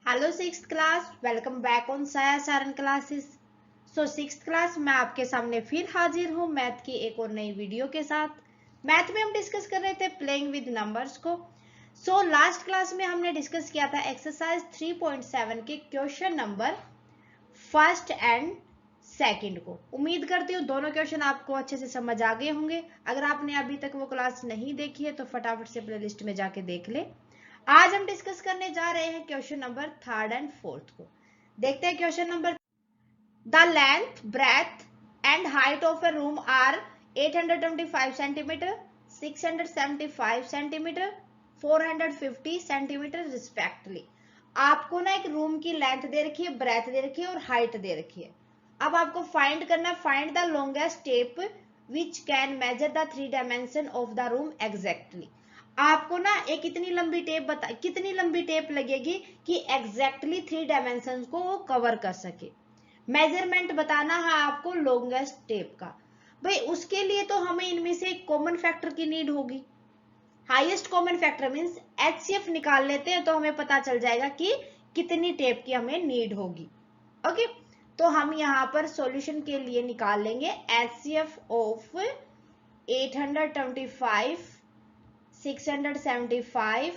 Hello sixth class, welcome back on साया Saran classes. सो sixth class में आपके सामने फिर हाजिर हूँ मैथ की एक और नई वीडियो के साथ। मैथ में हम डिस्कस कर रहे थे प्लेइंग विद नंबर्स को। सो लास्ट क्लास में हमने डिस्कस किया था एक्सरसाइज 3.7 के question number first and second को। उम्मीद करती हूँ दोनों क्वेश्चन आपको अच्छे से समझ आ गए होंगे। अगर आपने अभी तक वो क्लास नहीं देखी है तो फटाफट से प्लेलिस्ट में जाके देख ले। आज हम डिस्कस करने जा रहे हैं question number third and fourth को। देखते हैं question number. The length, breadth and height of a room are 825 centimetre, 675 centimetre, 450 centimetre respectively. आपको ना एक रूम की लेंथ दे रखी है, ब्रेथ दे रखी है और हाइट दे रखी है। अब आपको फाइंड करना, find the longest tape which can measure the 3 dimension of the room exactly. आपको ना एक कितनी लंबी टेप लगेगी कि एग्जैक्टली 3 डायमेंशन को वो कवर कर सके। मेजरमेंट बताना है आपको लॉन्गेस्ट टेप का। भाई उसके लिए तो हमें इनमें से एक कॉमन फैक्टर की नीड होगी। Highest common factor means HCF निकाल लेते हैं तो हमें पता चल जाएगा कि कितनी टेप की हमें नीड होगी। ओके, तो हम यहाँ पर सॉल्यूशन के लिए निकाल लेंगे एचसीएफ ऑफ 825, 675,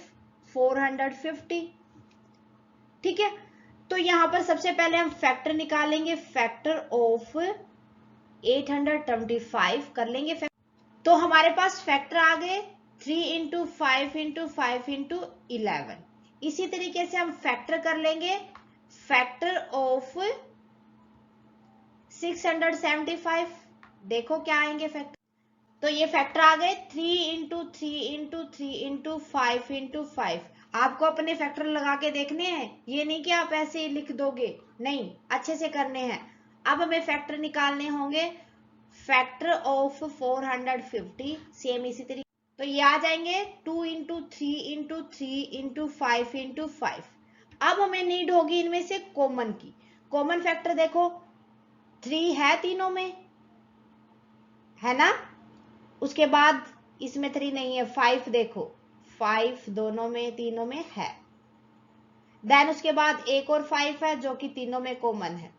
450। ठीक है, तो यहां पर सबसे पहले हम फैक्टर निकालेंगे। फैक्टर ऑफ 825 कर लेंगे। तो हमारे पास फैक्टर आ गए 3 इंटू 5 इंटू 5 इंटू 11। इसी तरीके से हम फैक्टर कर लेंगे फैक्टर ऑफ 675। देखो क्या आएंगे फैक्टर। तो ये फैक्टर आ गए 3 इंटू 3 इंटू 3 इंटू 5 इंटू 5। आपको अपने फैक्टर लगा के देखने हैं, ये नहीं कि आप ऐसे ही लिख दोगे, नहीं, अच्छे से करने हैं। अब हमें फैक्टर निकालने होंगे। फैक्टर ऑफ 450 सेम इसी तरीके, तो ये आ जाएंगे 2 इंटू 3 इंटू 3 इंटू 5 इंटू 5। अब हमें नीड होगी इनमें से कॉमन की। कॉमन फैक्टर देखो 3 है तीनों में, है ना। उसके बाद इसमें 3 नहीं है, 5 देखो, 5 दोनों में तीनों में है। देन उसके बाद एक और 5 है जो कि तीनों में कॉमन है।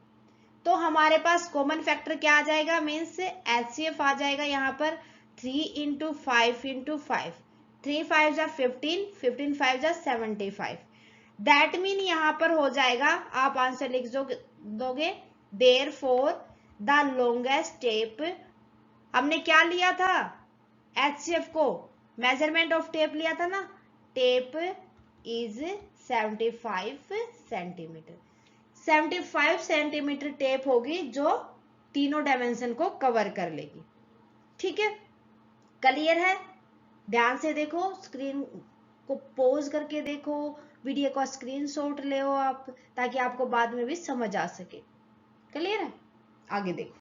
तो हमारे पास कॉमन फैक्टर क्या आ जाएगा, मीन्स एचसीएफ आ जाएगा यहाँ पर 3 इंटू 5 इंटू 5। 3 5 जा 15, 15 5 जा 75। दैट मीन यहाँ पर हो जाएगा, आप आंसर लिख दोगे देयरफॉर द लॉन्गेस्ट टेप। हमने क्या लिया था, एचसीएफ को, मेजरमेंट ऑफ टेप लिया था ना। Tape is 75 centimetre. 75 centimetre tape होगी जो तीनों डायमेंशन को कवर कर लेगी। ठीक है, क्लियर है। ध्यान से देखो, स्क्रीन को पॉज करके देखो, वीडियो का स्क्रीनशॉट ले आप, ताकि आपको बाद में भी समझ आ सके। क्लियर है, आगे देखो।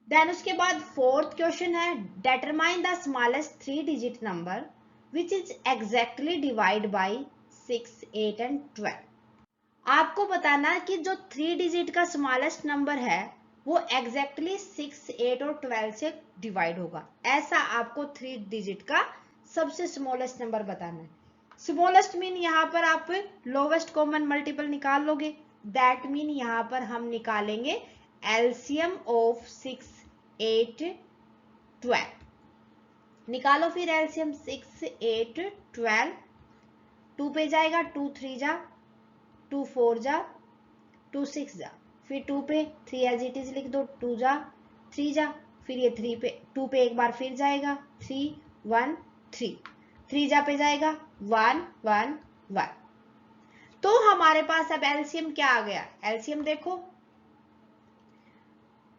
देन उसके बाद फोर्थ क्वेश्चन है, determine the smallest 3 digit number which is exactly divide by 6, 8 and 12। आपको बताना कि जो 3 डिजिट का स्मॉलेस्ट नंबर है वो एग्जैक्टली 6, 8 और 12 से डिवाइड होगा। ऐसा आपको 3 डिजिट का सबसे स्मॉलेस्ट नंबर बताना है। स्मॉलेस्ट मीन यहाँ पर आप लोवेस्ट कॉमन मल्टीपल निकाल लोगे। दैट मीन यहाँ पर हम निकालेंगे एलसीएम ऑफ 6, 8, 12। निकालो फिर एलसीएम 6, 8, 12। 2 पे जाएगा, 2 3 जा, 2 4 जा, 2 6 जा, फिर 2 पे 3 एज इट इज लिख दो, 2 जा 3 जा, फिर ये 3 पे 2 पे एक बार फिर जाएगा, 3 1 3, 3 जा पे जाएगा 1 1 1। तो हमारे पास अब एलसीएम क्या आ गया, एलसीएम देखो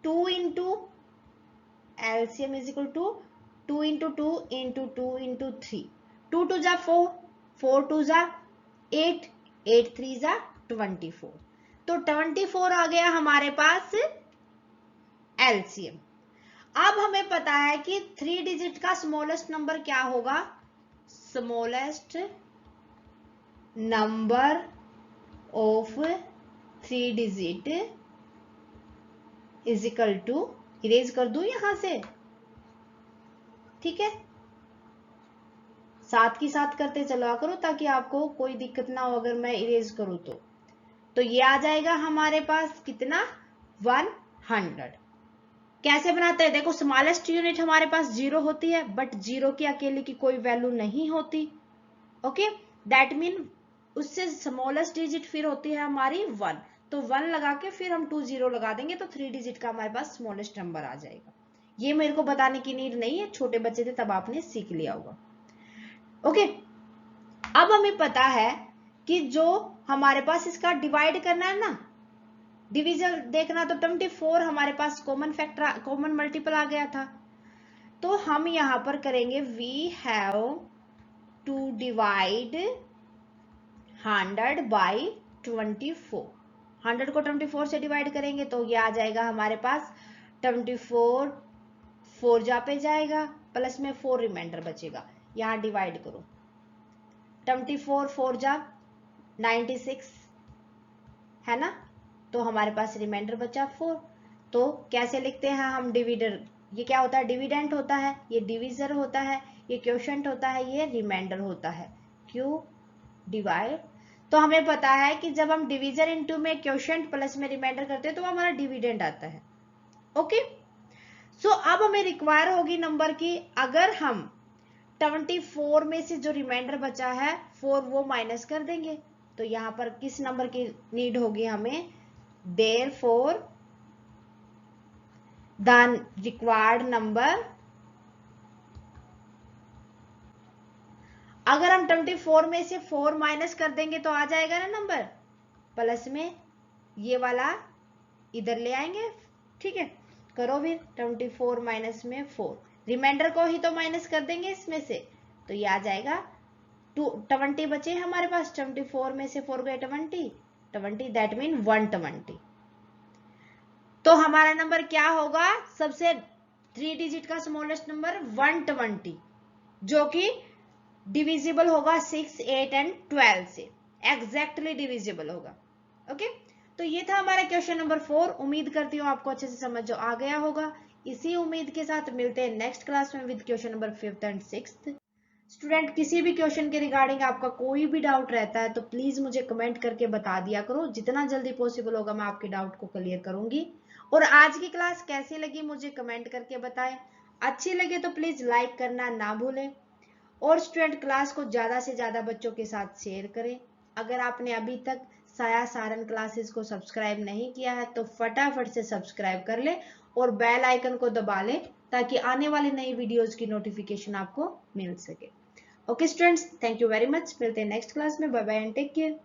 2 into LCM is equal to 2 into 2 into 2 into 3। 2 2 जा 4, 4 2 जा 8, 8 3 जा 24। तो 24 आ गया हमारे पास एलसीएम। अब हमें पता है कि 3 डिजिट का स्मॉलेस्ट नंबर क्या होगा, smallest number of 3 digit is equal to, erase कर दूं यहां से, ठीक है, साथ की साथ करते चला करो ताकि आपको कोई दिक्कत ना हो अगर मैं इरेज करूं तो। तो ये आ जाएगा हमारे पास कितना 100। कैसे बनाते हैं, देखो स्मॉलेस्ट यूनिट हमारे पास 0 होती है, बट 0 की अकेले की कोई वैल्यू नहीं होती। ओके, दैट मीन उससे स्मॉलेस्ट डिजिट फिर होती है हमारी 1, तो 1 लगा के फिर हम 2 0 लगा देंगे तो 3 डिजिट का हमारे पास स्मॉलेस्ट नंबर आ जाएगा। ये मेरे को बताने की नीड नहीं है, छोटे बच्चे थे तब आपने सीख लिया होगा। ओके, अब हमें पता है कि जो हमारे पास इसका डिवाइड करना है ना, डिविजन देखना, तो 24 हमारे पास कॉमन फैक्टर, कॉमन मल्टीपल आ गया था। तो हम यहां पर करेंगे we have to divide 100 by 24। 100 को 24 से डिवाइड करेंगे तो ये आ जाएगा हमारे पास 24 4 जा पे जाएगा, प्लस में 4 रिमाइंडर बचेगा। यहां डिवाइड करो, 24 4 जा 96 है ना, तो हमारे पास रिमाइंडर बचा 4। तो कैसे लिखते हैं हम डिविडर, ये क्या होता है, डिविडेंट होता है, ये डिविजर होता है, ये क्वोशंट होता है, ये रिमाइंडर होता है। क्यों डिवाइड, तो हमें पता है कि जब हम डिविजन इनटू में क्वोशंट प्लस में रिमाइंडर करते हैं तो हमारा डिविडेंड आता है। ओके, सो अब हमें रिक्वायर होगी नंबर की, अगर हम 24 में से जो रिमाइंडर बचा है 4 वो माइनस कर देंगे, तो यहां पर किस नंबर की नीड होगी हमें, therefore the required number, अगर हम 24 में से 4 माइनस कर देंगे तो आ जाएगा ना नंबर, प्लस में ये वाला इधर ले आएंगे। ठीक है, करो फिर 24 माइनस में 4, रिमाइंडर को ही तो माइनस कर देंगे इसमें से, तो ये आ जाएगा 20 बचे हमारे पास, 24 में से 4 गए 20, दैट मीन 120। तो हमारा नंबर क्या होगा, सबसे 3 डिजिट का स्मॉलेस्ट नंबर 120, जो कि डिविजिबल होगा 6, 8 एंड 12 से, एग्जैक्टली डिविजिबल होगा। ओके, तो ये था हमारा क्वेश्चन नंबर 4। उम्मीद करती हूँ आपको अच्छे से समझ जो आ गया होगा। इसी उम्मीद के साथ मिलते हैं नेक्स्ट क्लास में with question number 5th and 6th। Student, किसी भी क्वेश्चन के रिगार्डिंग आपका कोई भी डाउट रहता है तो प्लीज मुझे कमेंट करके बता दिया करो, जितना जल्दी पॉसिबल होगा मैं आपके डाउट को क्लियर करूंगी। और आज की क्लास कैसी लगी मुझे कमेंट करके बताएं, अच्छी लगे तो प्लीज लाइक करना ना भूलें, और स्टूडेंट क्लास को ज्यादा से ज्यादा बच्चों के साथ शेयर करें। अगर आपने अभी तक साया सारन क्लासेस को सब्सक्राइब नहीं किया है तो फटाफट से सब्सक्राइब कर ले और बेल आइकन को दबा ले, ताकि आने वाली नई वीडियोस की नोटिफिकेशन आपको मिल सके। Okay students, thank you very much, मिलते हैं नेक्स्ट क्लास में, bye bye and take care.